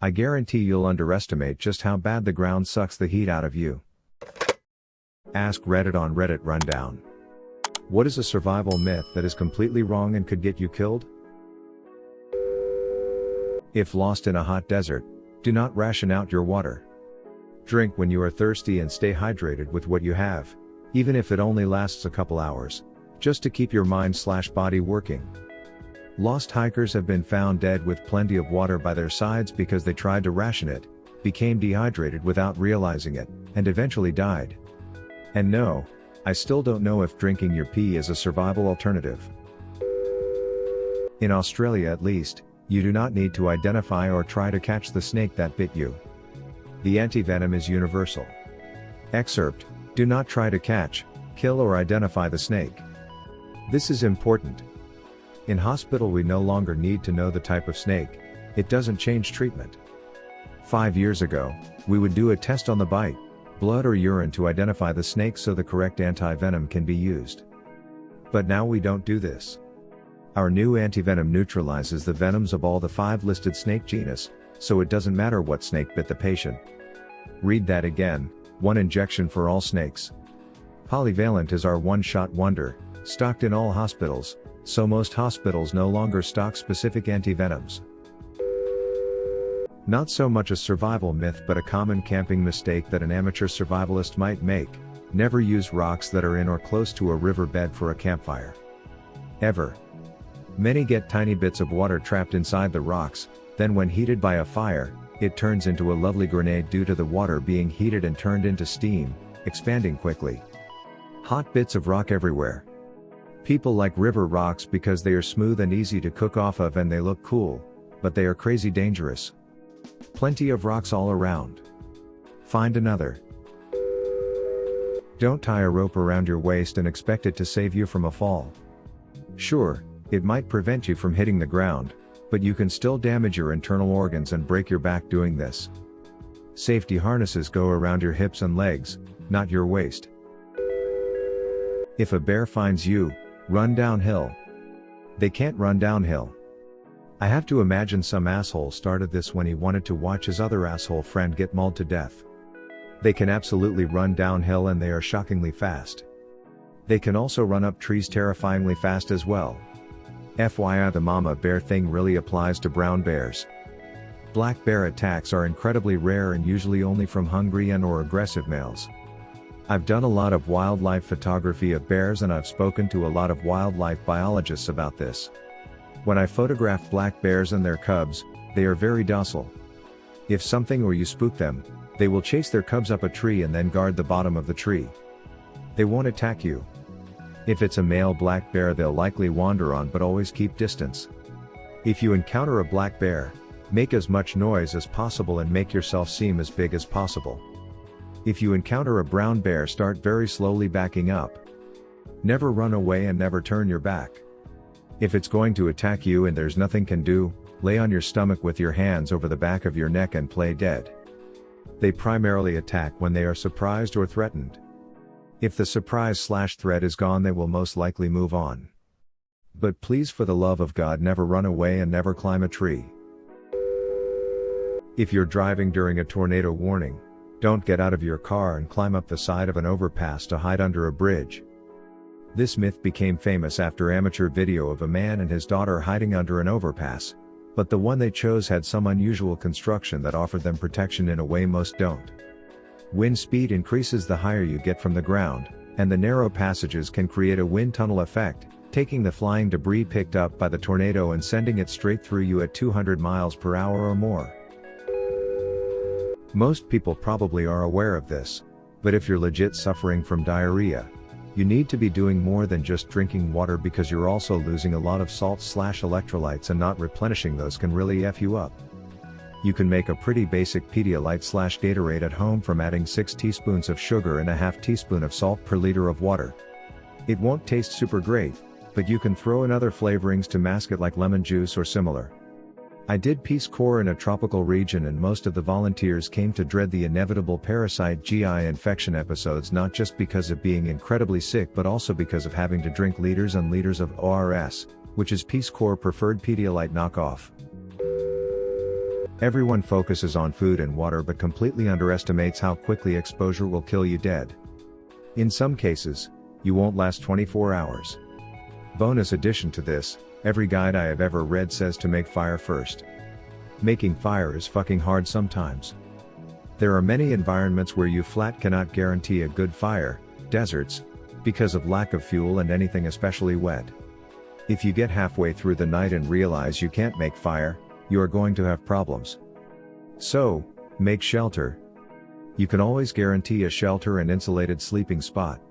I guarantee you'll underestimate just how bad the ground sucks the heat out of you. Ask Reddit on Reddit Rundown. What is a survival myth that is completely wrong and could get you killed? If lost in a hot desert, do not ration out your water. Drink when you are thirsty and stay hydrated with what you have, even if it only lasts a couple hours, just to keep your mind/body working. Lost hikers have been found dead with plenty of water by their sides because they tried to ration it, became dehydrated without realizing it, and eventually died. And no, I still don't know if drinking your pee is a survival alternative. In Australia at least, you do not need to identify or try to catch the snake that bit you. The antivenom is universal. Excerpt: do not try to catch, kill or identify the snake. This is important. In hospital we no longer need to know the type of snake, it doesn't change treatment. 5 years ago, we would do a test on the bite, blood or urine to identify the snake so the correct antivenom can be used. But now we don't do this. Our new antivenom neutralizes the venoms of all the 5 listed snake genus, so it doesn't matter what snake bit the patient. Read that again, one injection for all snakes. Polyvalent is our one-shot wonder, stocked in all hospitals, so most hospitals no longer stock specific antivenoms. Not so much a survival myth but a common camping mistake that an amateur survivalist might make: never use rocks that are in or close to a riverbed for a campfire. Ever. Many get tiny bits of water trapped inside the rocks, then when heated by a fire, it turns into a lovely grenade due to the water being heated and turned into steam, expanding quickly. Hot bits of rock everywhere. People like river rocks because they are smooth and easy to cook off of and they look cool, but they are crazy dangerous. Plenty of rocks all around. Find another. Don't tie a rope around your waist and expect it to save you from a fall. Sure, it might prevent you from hitting the ground, but you can still damage your internal organs and break your back doing this. Safety harnesses go around your hips and legs, not your waist. If a bear finds you, run downhill. They can't run downhill. I have to imagine some asshole started this when he wanted to watch his other asshole friend get mauled to death. They can absolutely run downhill and they are shockingly fast. They can also run up trees terrifyingly fast as well. FYI, the mama bear thing really applies to brown bears. Black bear attacks are incredibly rare and usually only from hungry and/or aggressive males. I've done a lot of wildlife photography of bears and I've spoken to a lot of wildlife biologists about this. When I photograph black bears and their cubs, they are very docile. If something or you spook them, they will chase their cubs up a tree and then guard the bottom of the tree. They won't attack you. If it's a male black bear they'll likely wander on but always keep distance. If you encounter a black bear, make as much noise as possible and make yourself seem as big as possible. If you encounter a brown bear, start very slowly backing up. Never run away and never turn your back. If it's going to attack you and there's nothing can do, lay on your stomach with your hands over the back of your neck and play dead. They primarily attack when they are surprised or threatened. If the surprise/threat is gone they will most likely move on. But please, for the love of God, never run away and never climb a tree. If you're driving during a tornado warning, don't get out of your car and climb up the side of an overpass to hide under a bridge. This myth became famous after amateur video of a man and his daughter hiding under an overpass, but the one they chose had some unusual construction that offered them protection in a way most don't. Wind speed increases the higher you get from the ground, and the narrow passages can create a wind tunnel effect, taking the flying debris picked up by the tornado and sending it straight through you at 200 miles per hour or more. Most people probably are aware of this, but if you're legit suffering from diarrhea, you need to be doing more than just drinking water because you're also losing a lot of salt/electrolytes, and not replenishing those can really F you up. You can make a pretty basic Pedialyte/Gatorade at home from adding 6 teaspoons of sugar and a half teaspoon of salt per liter of water. It won't taste super great, but you can throw in other flavorings to mask it like lemon juice or similar. I did Peace Corps in a tropical region and most of the volunteers came to dread the inevitable parasite GI infection episodes, not just because of being incredibly sick but also because of having to drink liters and liters of ORS, which is Peace Corps preferred Pedialyte knockoff. Everyone focuses on food and water but completely underestimates how quickly exposure will kill you dead. In some cases, you won't last 24 hours. Bonus addition to this, every guide I have ever read says to make fire first. Making fire is fucking hard sometimes. There are many environments where you flat cannot guarantee a good fire, deserts, because of lack of fuel and anything especially wet. If you get halfway through the night and realize you can't make fire, you are going to have problems. So, make shelter. You can always guarantee a shelter and insulated sleeping spot.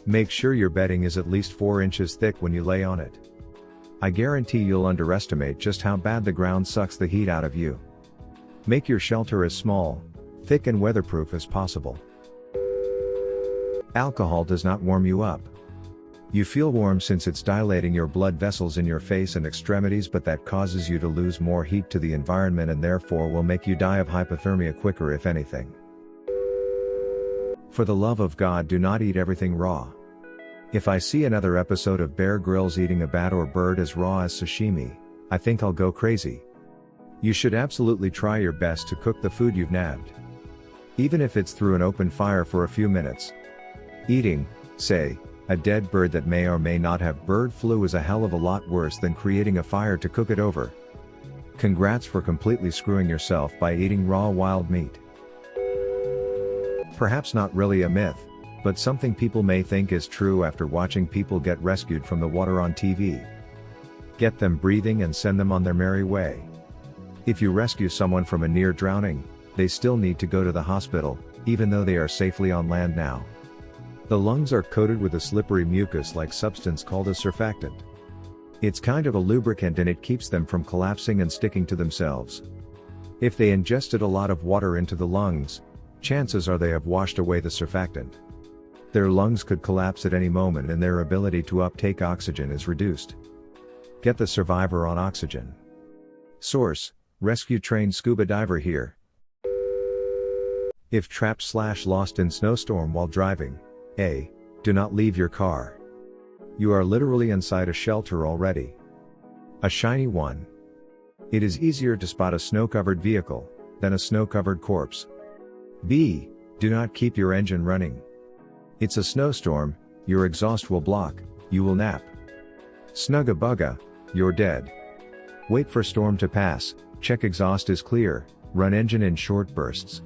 Make sure your bedding is at least 4 inches thick when you lay on it. I guarantee you'll underestimate just how bad the ground sucks the heat out of you. Make your shelter as small, thick and weatherproof as possible. Alcohol does not warm you up. You feel warm since it's dilating your blood vessels in your face and extremities, but that causes you to lose more heat to the environment and therefore will make you die of hypothermia quicker if anything. For the love of God, do not eat everything raw. If I see another episode of Bear Grylls eating a bat or bird as raw as sashimi, I think I'll go crazy. You should absolutely try your best to cook the food you've nabbed. Even if it's through an open fire for a few minutes. Eating, say, a dead bird that may or may not have bird flu is a hell of a lot worse than creating a fire to cook it over. Congrats for completely screwing yourself by eating raw wild meat. Perhaps not really a myth, but something people may think is true after watching people get rescued from the water on TV. Get them breathing and send them on their merry way. If you rescue someone from a near drowning, they still need to go to the hospital, even though they are safely on land now. The lungs are coated with a slippery mucus-like substance called a surfactant. It's kind of a lubricant and it keeps them from collapsing and sticking to themselves. If they ingested a lot of water into the lungs, chances are they have washed away the surfactant. Their lungs could collapse at any moment and their ability to uptake oxygen is reduced. Get the survivor on oxygen. Source: Rescue Trained Scuba Diver here. If trapped/lost in snowstorm while driving, A. Do not leave your car. You are literally inside a shelter already. A shiny one. It is easier to spot a snow-covered vehicle than a snow-covered corpse. B. Do not keep your engine running. It's a snowstorm, your exhaust will block, you will nap. Snugga bugga, you're dead. Wait for storm to pass, check exhaust is clear, run engine in short bursts.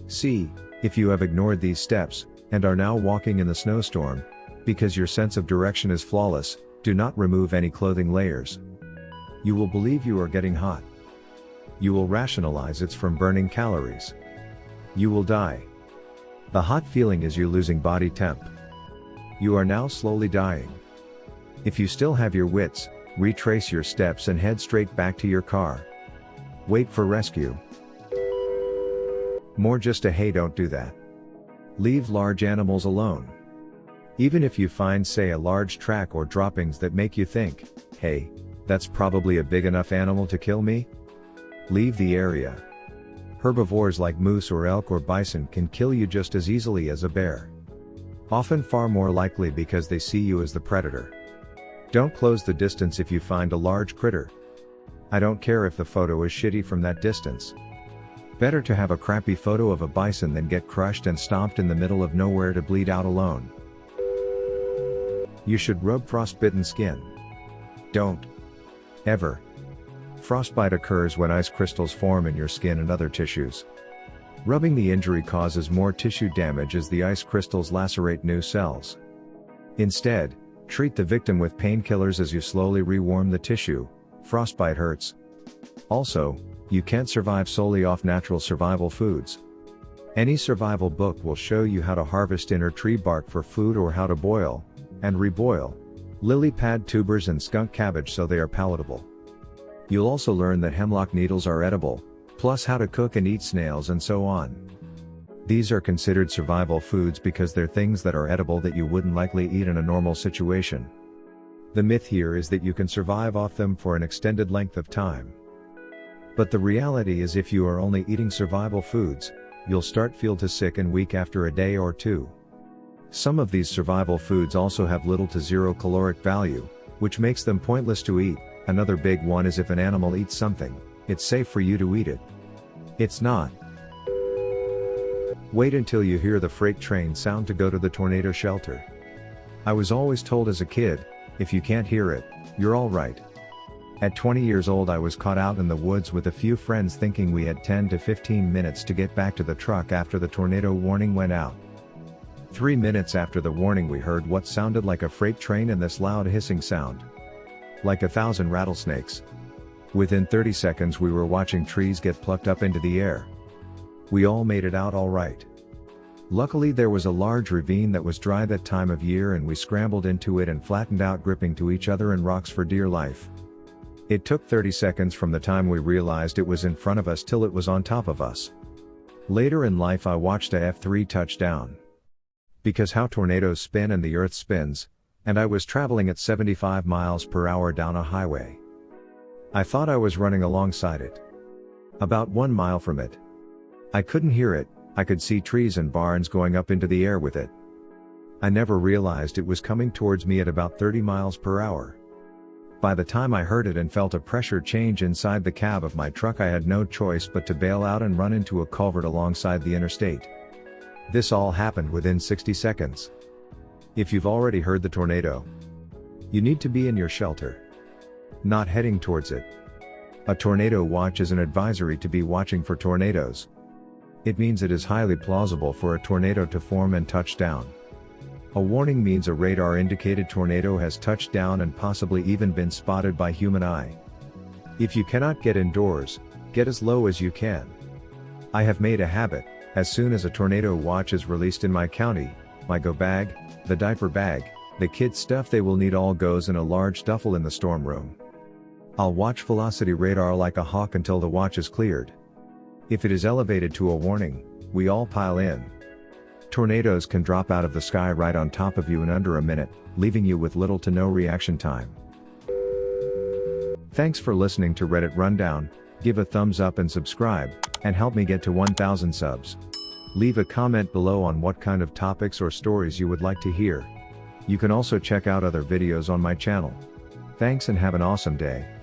C. If you have ignored these steps, and are now walking in the snowstorm, because your sense of direction is flawless, do not remove any clothing layers. You will believe you are getting hot. You will rationalize it's from burning calories. You will die. The hot feeling is you losing body temp. You are now slowly dying. If you still have your wits, retrace your steps and head straight back to your car. Wait for rescue. More just a hey, don't do that. Leave large animals alone. Even if you find, say, a large track or droppings that make you think, hey, that's probably a big enough animal to kill me, leave the area. Herbivores like moose or elk or bison can kill you just as easily as a bear. Often far more likely because they see you as the predator. Don't close the distance if you find a large critter. I don't care if the photo is shitty from that distance. Better to have a crappy photo of a bison than get crushed and stomped in the middle of nowhere to bleed out alone. You should rub frostbitten skin. Don't. Ever. Frostbite occurs when ice crystals form in your skin and other tissues. Rubbing the injury causes more tissue damage as the ice crystals lacerate new cells. Instead, treat the victim with painkillers as you slowly rewarm the tissue. Frostbite hurts. Also, you can't survive solely off natural survival foods. Any survival book will show you how to harvest inner tree bark for food or how to boil, and reboil, lily pad tubers and skunk cabbage so they are palatable. You'll also learn that hemlock needles are edible, plus how to cook and eat snails and so on. These are considered survival foods because they're things that are edible that you wouldn't likely eat in a normal situation. The myth here is that you can survive off them for an extended length of time. But the reality is if you are only eating survival foods, you'll start feel too sick and weak after a day or two. Some of these survival foods also have little to zero caloric value, which makes them pointless to eat. Another big one is if an animal eats something it's safe for you to eat it. It's not. Wait until you hear the freight train sound to go to the tornado shelter. I was always told as a kid, if you can't hear it, you're alright. At 20 years old I was caught out in the woods with a few friends thinking we had 10 to 15 minutes to get back to the truck after the tornado warning went out. 3 minutes after the warning we heard what sounded like a freight train and this loud hissing sound. Like 1,000 rattlesnakes. Within 30 seconds we were watching trees get plucked up into the air. We all made it out alright. Luckily there was a large ravine that was dry that time of year and we scrambled into it and flattened out gripping to each other and rocks for dear life. It took 30 seconds from the time we realized it was in front of us till it was on top of us. Later in life I watched a F3 touchdown. Because how tornadoes spin and the earth spins, and I was traveling at 75 miles per hour down a highway. I thought I was running alongside it. About 1 mile from it. I couldn't hear it, I could see trees and barns going up into the air with it. I never realized it was coming towards me at about 30 miles per hour. By the time I heard it and felt a pressure change inside the cab of my truck I had no choice but to bail out and run into a culvert alongside the interstate. This all happened within 60 seconds. If you've already heard the tornado, you need to be in your shelter. Not heading towards it. A tornado watch is an advisory to be watching for tornadoes. It means it is highly plausible for a tornado to form and touch down. A warning means a radar-indicated tornado has touched down and possibly even been spotted by human eye. If you cannot get indoors, get as low as you can. I have made a habit, as soon as a tornado watch is released in my county, my go bag, the diaper bag, the kids' stuff they will need all goes in a large duffel in the storm room. I'll watch velocity radar like a hawk until the watch is cleared. If it is elevated to a warning, we all pile in. Tornadoes can drop out of the sky right on top of you in under a minute, leaving you with little to no reaction time. Thanks for listening to Reddit Rundown, give a thumbs up and subscribe, and help me get to 1,000 subs. Leave a comment below on what kind of topics or stories you would like to hear. You can also check out other videos on my channel. Thanks and have an awesome day.